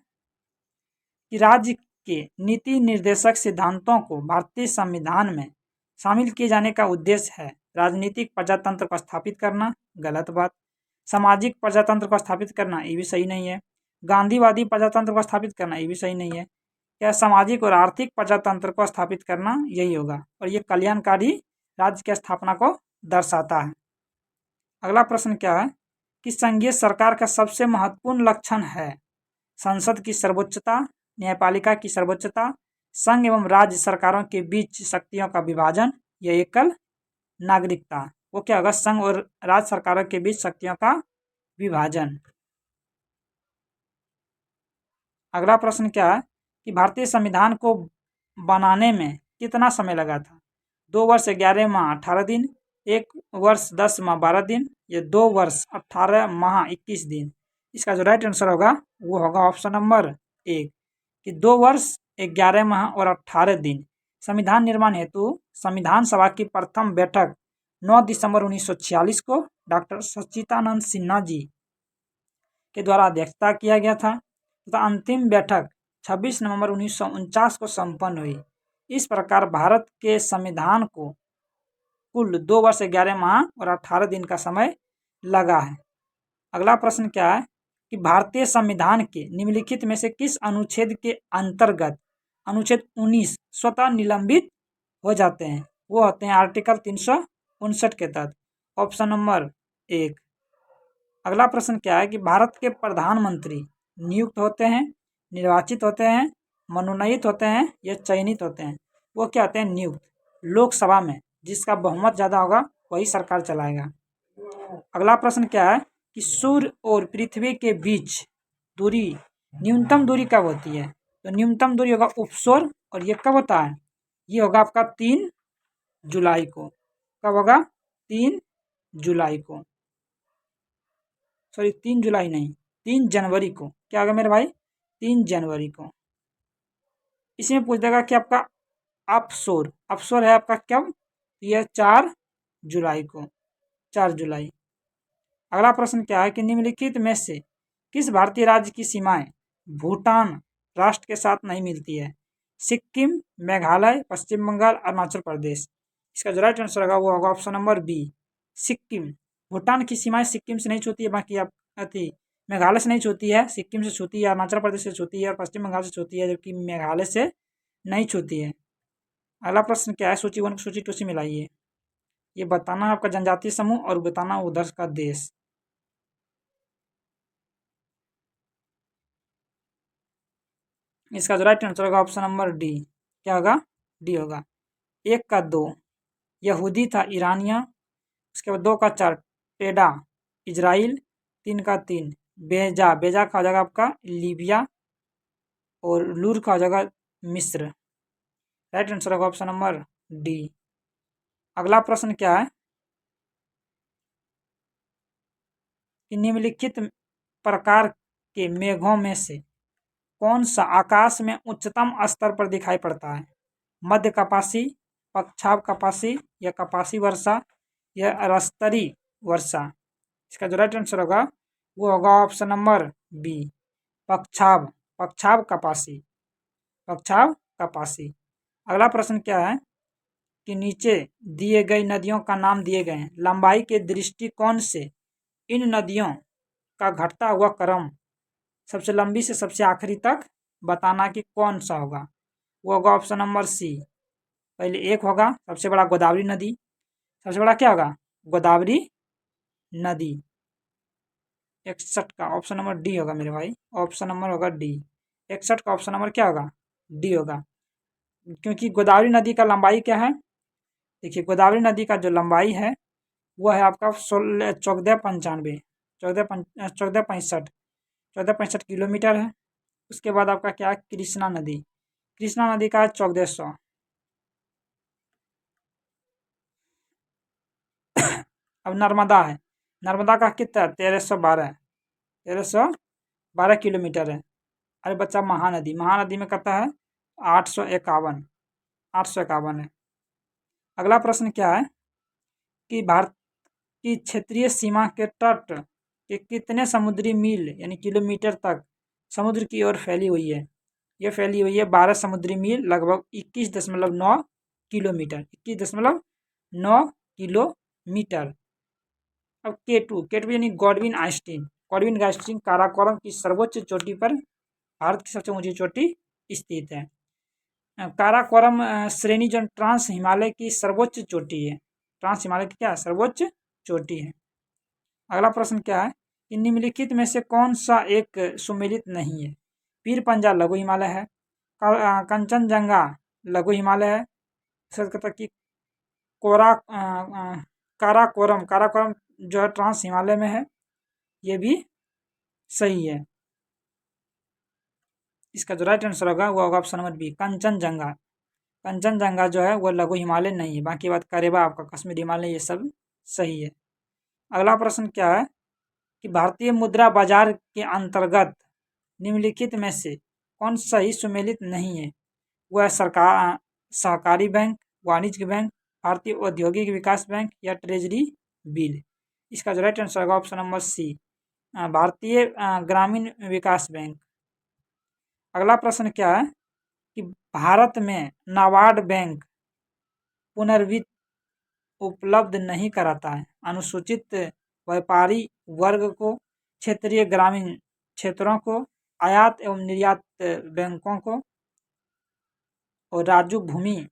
[SPEAKER 1] कि राज्य के नीति निर्देशक सिद्धांतों को भारतीय संविधान में शामिल किए जाने का उद्देश्य है? राजनीतिक प्रजातंत्र को स्थापित करना, गलत बात। सामाजिक प्रजातंत्र को स्थापित करना, ये भी सही नहीं है। गांधीवादी प्रजातंत्र को स्थापित करना, ये भी सही नहीं है। क्या सामाजिक और आर्थिक प्रजातंत्र को स्थापित करना, यही होगा। और ये कल्याणकारी राज्य की स्थापना को दर्शाता है। अगला प्रश्न क्या है कि संघीय सरकार का सबसे महत्वपूर्ण लक्षण है? संसद की सर्वोच्चता, न्यायपालिका की सर्वोच्चता, संघ एवं राज्य सरकारों के बीच शक्तियों का विभाजन या एकल नागरिकता। वो क्या होगा? संघ और राज्य सरकारों के बीच शक्तियों का विभाजन। अगला प्रश्न क्या है कि भारतीय संविधान को बनाने में कितना समय लगा था? 2 वर्ष 11 माह 18 दिन, 1 वर्ष 10 माह 12 दिन या 2 वर्ष 18 माह 21 दिन? इसका जो राइट आंसर होगा वो होगा ऑप्शन नंबर 1 कि 2 वर्ष 11 माह और 18 दिन। संविधान निर्माण हेतु संविधान सभा की प्रथम बैठक 9 दिसंबर 1946 को डॉक्टर सच्चिदानंद सिन्हा जी के द्वारा अध्यक्षता किया गया था तथा अंतिम बैठक 26 नवंबर 1949 को संपन्न हुई। इस प्रकार भारत के संविधान को कुल 2 वर्ष 11 माह और 18 दिन का समय लगा है। अगला प्रश्न क्या है कि भारतीय संविधान के निम्नलिखित में से किस अनुच्छेद के अंतर्गत अनुच्छेद 19 स्वतः निलंबित हो जाते हैं? वो होते हैं आर्टिकल 359 के तहत, ऑप्शन नंबर 1। अगला प्रश्न क्या है कि भारत के प्रधानमंत्री नियुक्त होते हैं, निर्वाचित होते हैं, मनोनीत होते हैं या चयनित होते हैं? वो क्या होते हैं? नियुक्त। लोकसभा में जिसका बहुमत ज़्यादा होगा वही सरकार चलाएगा। अगला प्रश्न क्या है कि सूर्य और पृथ्वी के बीच दूरी, न्यूनतम दूरी कब होती है? तो न्यूनतम दूरी होगा उपसौर, और ये कब होता है? ये होगा आपका 3 जुलाई को। कब होगा? 3 जुलाई को, सॉरी 3 जुलाई नहीं, 3 जनवरी को। क्या होगा मेरे भाई? 3 जनवरी को। इसमें पूछ देगा कि आपका अपसौर, अपसौर है आपका कब? यह 4 जुलाई को, 4 जुलाई। अगला प्रश्न क्या है कि निम्नलिखित में से किस भारतीय राज्य की सीमाएं भूटान राष्ट्र के साथ नहीं मिलती है? सिक्किम, मेघालय, पश्चिम बंगाल, अरुणाचल प्रदेश? इसका जो राइट आंसर होगा वो होगा option number B, Sikkim. Bhutan की सीमाएं सिक्किम से नहीं छूती है, बाकी आप अति मेघालय से नहीं छूती है, सिक्किम से छूती है, अरुणाचल प्रदेश से छूती है और पश्चिम बंगाल से छूती है, जबकि मेघालय से नहीं छूती है। अगला प्रश्न क्या है? सूची 1 को सूची 2 से मिलाइए। ये बताना है आपका जनजातीय समूह और बताना उधर का देश। इसका जो राइट आंसर होगा ऑप्शन नंबर डी। क्या होगा? डी होगा। 1 का 2 यहूदी था, ईरानिया। उसके बाद 2 का 4 टेडा, इजराइल। 3 का 3 बेजा, बेजा का हो जाएगा आपका लीबिया, और लूर का हो जाएगा मिस्र। राइट आंसर होगा ऑप्शन नंबर डी। अगला प्रश्न क्या है कि निम्नलिखित प्रकार के मेघों में से कौन सा आकाश में उच्चतम स्तर पर दिखाई पड़ता है? मध्य कपासी, पक्षाव कपासी या कपासी वर्षा या अरस्तरी वर्षा? इसका जो राइट आंसर होगा वो होगा ऑप्शन नंबर बी, पक्षाव, पक्षाव कपासी, पक्षाव कपासी। अगला प्रश्न क्या है कि नीचे दिए गई नदियों का नाम दिए गए हैं, लंबाई के दृष्टिकोण से इन नदियों का घटता हुआ क्रम सबसे लंबी से सबसे आखिरी तक बताना कि कौन सा होगा। वो होगा ऑप्शन नंबर सी। पहले 1 होगा सबसे बड़ा गोदावरी नदी, सबसे बड़ा क्या होगा? गोदावरी नदी। 61 का ऑप्शन नंबर डी होगा मेरे भाई, ऑप्शन नंबर होगा डी। 61 का ऑप्शन नंबर क्या होगा? डी होगा, क्योंकि गोदावरी नदी का लंबाई क्या है? देखिए गोदावरी नदी का जो लंबाई है वो है आपका 1495, 1465, 1465 किलोमीटर है। उसके बाद आपका क्या है? कृष्णा नदी, कृष्णा नदी का 1400, अब नर्मदा है, नर्मदा का कितना 1312 किलोमीटर है। अरे बच्चा महानदी, महानदी में कितना है 851 है। अगला प्रश्न क्या है कि भारत की क्षेत्रीय सीमा के तट के कितने समुद्री मील यानी किलोमीटर तक समुद्र की ओर फैली हुई है। ये फैली हुई है 12 समुद्री मील लगभग 21.9 किलोमीटर, 21.9 किलोमीटर। अब K2 यानी गॉडविन आइस्टीन काराकोरम की सर्वोच्च चोटी पर, भारत की सबसे ऊंची चोटी स्थित है। काराकोरम श्रेणी जो ट्रांस हिमालय की सर्वोच्च चोटी है, ट्रांस हिमालय की क्या सर्वोच्च चोटी है। अगला प्रश्न क्या है कि निम्नलिखित में से कौन सा एक सुमेलित नहीं है। पीर पंजाल लघु हिमालय है, कंचनजंगा लघु हिमालय है, कि काराकोरम जो है ट्रांस हिमालय में है, ये भी सही है। इसका जो राइट आंसर होगा वो होगा ऑप्शन नंबर बी कंचनजंगा जो है वो लघु हिमालय नहीं है। बाकी बात करेबा आपका कश्मीर हिमालय ये सब सही है। अगला प्रश्न क्या है कि भारतीय मुद्रा बाजार के अंतर्गत निम्नलिखित में से कौन सा ही सुमेलित नहीं है। वह सरकार सहकारी बैंक, वाणिज्य बैंक, भारतीय औद्योगिक विकास बैंक या ट्रेजरी बिल। इसका जो राइट आंसर होगा ऑप्शन नंबर सी भारतीय ग्रामीण विकास बैंक। अगला प्रश्न क्या है कि भारत में नाबार्ड बैंक पुनर्वित्त उपलब्ध नहीं कराता है अनुसूचित व्यापारी वर्ग को, क्षेत्रीय ग्रामीण क्षेत्रों को, आयात एवं निर्यात बैंकों को और राज्य भूमि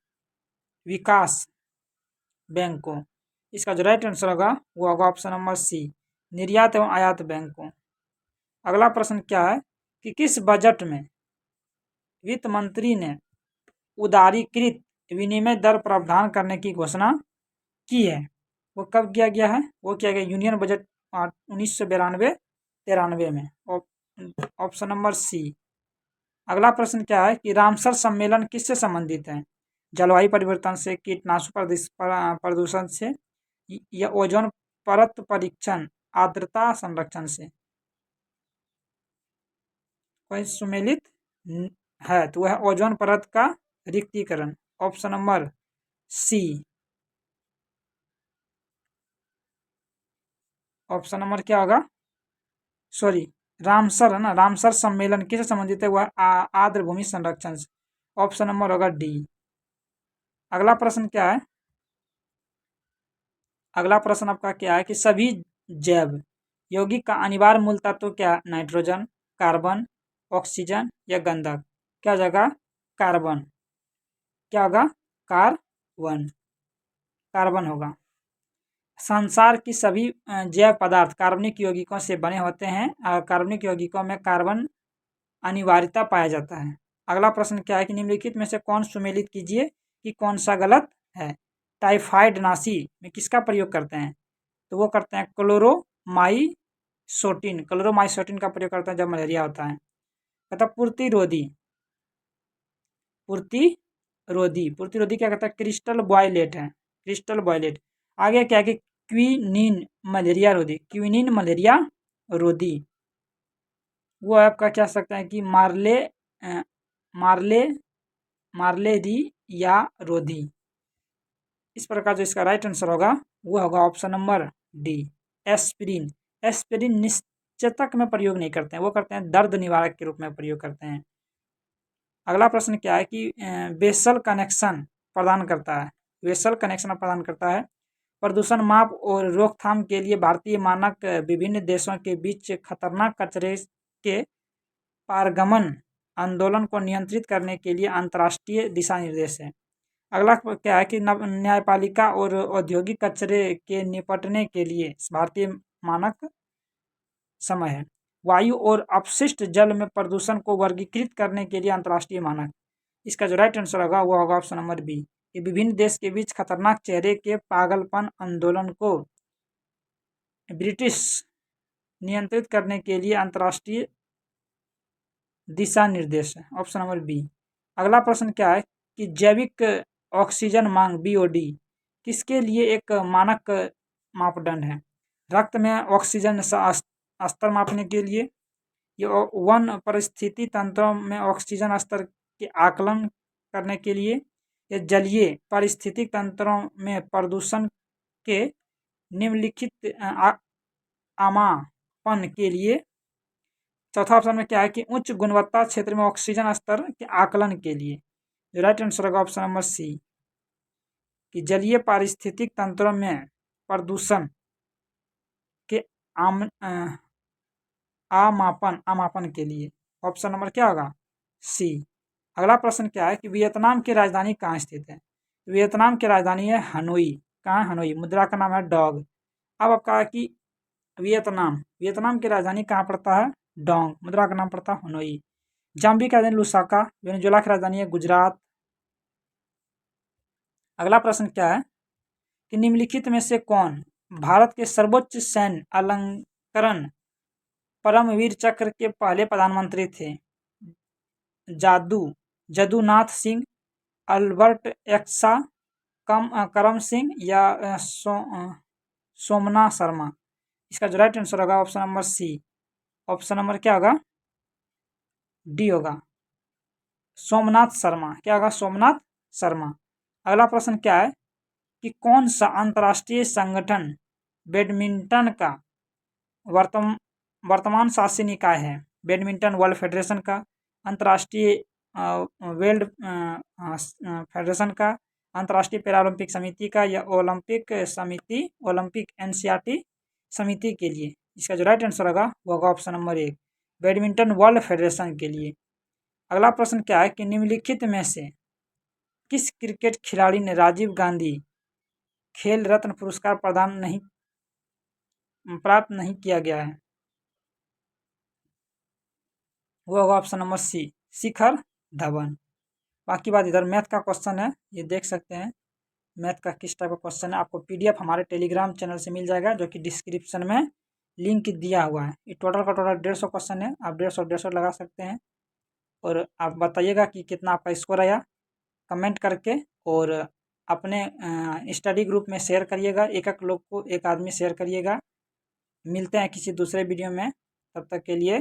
[SPEAKER 1] विकास बैंक को। इसका जो राइट आंसर होगा वो होगा ऑप्शन नंबर सी निर्यात एवं आयात बैंक को। अगला प्रश्न क्या है कि किस बजट में वित्त मंत्री ने उदारीकृत विनिमय दर प्रावधान करने की घोषणा की है। वो कब किया गया है, वो किया गया यूनियन बजट 1992-93 में, ऑप्शन नंबर सी। अगला प्रश्न क्या है कि रामसर सम्मेलन किससे संबंधित है। जलवायु परिवर्तन से, कीटनाशक प्रदूषण से या ओजोन परत परीक्षण, आर्द्रता संरक्षण से। कोई सुमेलित है तो वह ओजोन परत का रिक्तीकरण, option number C. Option number क्या होगा, सॉरी रामसर है ना, रामसर सम्मेलन किससे संबंधित है, वह आर्द्र भूमि संरक्षण से, ऑप्शन नंबर होगा डी। अगला प्रश्न क्या है, अगला प्रश्न आपका क्या है कि सभी जैव यौगिक का अनिवार्य मूल तत्व क्या, नाइट्रोजन, कार्बन, ऑक्सीजन या गंधक। क्या जगह कार्बन, क्या होगा कार्बन होगा। संसार की सभी जैव पदार्थ कार्बनिक यौगिकों से बने होते हैं और कार्बनिक यौगिकों में कार्बन अनिवार्यता पाया जाता है। अगला प्रश्न क्या है कि निम्नलिखित में से कौन सुमेलित कीजिए कि कौन सा गलत है। टाइफाइड नाशी में किसका प्रयोग करते हैं, तो वो करते हैं क्लोरोमाइसोटिन का प्रयोग करते हैं जब मलेरिया होता है। कहता पूर्तिरोधी क्या कहता है, क्रिस्टल बॉयलेट है, क्रिस्टल बॉयलेट। आगे क्या है कि क्विनीन मलेरिया रोधी, वो आपका क्या सकते हैं कि मार्ले दी या रोधी। इस प्रकार जो इसका राइट आंसर होगा वो होगा ऑप्शन नंबर डी एस्पिरिन निश्चेतक में प्रयोग नहीं करते हैं, वो करते हैं दर्द निवारक के रूप में प्रयोग करते हैं। अगला प्रश्न क्या है कि बेसल कनेक्शन प्रदान करता है प्रदूषण माप और रोकथाम के लिए भारतीय मानक विभिन्न देशों के बीच खतरनाक कचरे के पारगमन आंदोलन को नियंत्रित करने के लिए अंतर्राष्ट्रीय दिशा निर्देश है। अगला क्या है कि न्यायपालिका और औद्योगिक कचरे के निपटने के लिए भारतीय मानक समय है। वायु और अपशिष्ट जल में प्रदूषण को वर्गीकृत करने के लिए अंतर्राष्ट्रीय मानक। इसका जो राइट आंसर होगा वो होगा ऑप्शन नंबर बी कि विभिन्न देश के बीच खतरनाक चेहरे के पागलपन आंदोलन को ब्रिटिश नियंत्रित करने के लिए अंतर्राष्ट्रीय दिशा निर्देश है, ऑप्शन नंबर बी। अगला प्रश्न क्या है कि जैविक ऑक्सीजन मांग BOD किसके लिए एक मानक मापदंड है। रक्त में ऑक्सीजन स्तर मापने के लिए, ये वन परिस्थिति तंत्रों में ऑक्सीजन स्तर के आकलन करने के लिए, ये जलीय पारिस्थितिक तंत्रों में प्रदूषण के निम्नलिखित आमापन के लिए। चौथा ऑप्शन में क्या है कि उच्च गुणवत्ता क्षेत्र में ऑक्सीजन स्तर के आकलन के लिए। जो राइट आंसर होगा ऑप्शन नंबर सी, कि जलीय पारिस्थितिक तंत्रों में प्रदूषण के आमापन के लिए। ऑप्शन नंबर क्या होगा, सी। अगला प्रश्न क्या है कि वियतनाम की राजधानी कहाँ स्थित है। वियतनाम की राजधानी है हनोई। कहाँ, हनोई। मुद्रा का नाम है डॉग। अब आपका है कि वियतनाम की राजधानी कहाँ पड़ता है, डोंग। मुद्रा का नाम पड़ता है हनोई। जाम्बी का राजधानी लुसाका। वेनेजुएला की राजधानी है गुजरात। अगला प्रश्न क्या है कि निम्नलिखित में से कौन भारत के सर्वोच्च सैन्य अलंकरण परमवीर चक्र के पहले प्रधानमंत्री थे। जदुनाथ सिंह, अल्बर्ट एक्सा, करम सिंह या सोमना शर्मा। इसका जो राइट आंसर होगा option number C. Option number क्या होगा, डी होगा, सोमनाथ शर्मा। क्या होगा, सोमनाथ शर्मा। अगला प्रश्न क्या है कि कौन सा अंतर्राष्ट्रीय संगठन बैडमिंटन का वर्तमान शासी निकाय है। बैडमिंटन वर्ल्ड फेडरेशन का, अंतर्राष्ट्रीय वर्ल्ड फेडरेशन का, अंतर्राष्ट्रीय पैरालंपिक समिति का, या ओलंपिक समिति, ओलंपिक एनसीईआरटी समिति के लिए। इसका जो राइट आंसर होगा वो होगा option number 1, badminton world federation के लिए। अगला प्रश्न क्या है कि निम्नलिखित में से किस क्रिकेट खिलाड़ी ने राजीव गांधी खेल रत्न पुरस्कार प्राप्त नहीं किया गया है। वो होगा ऑप्शन नंबर सी, शिखर धवन। बाकी बात इधर मैथ का क्वेश्चन है, ये देख सकते हैं मैथ का किस टाइप का क्वेश्चन है। आपको पीडीएफ हमारे टेलीग्राम चैनल से मिल जाएगा, जो कि डिस्क्रिप्शन में लिंक दिया हुआ है। ये टोटल का टोटल 150 क्वेश्चन है। आप 150 लगा सकते हैं। और आप बताइएगा कि कितना आपका स्कोर आया कमेंट करके, और अपने स्टडी ग्रुप में शेयर करिएगा। एक एक लोग को, एक आदमी शेयर करिएगा। मिलते हैं किसी दूसरे वीडियो में, तब तक के लिए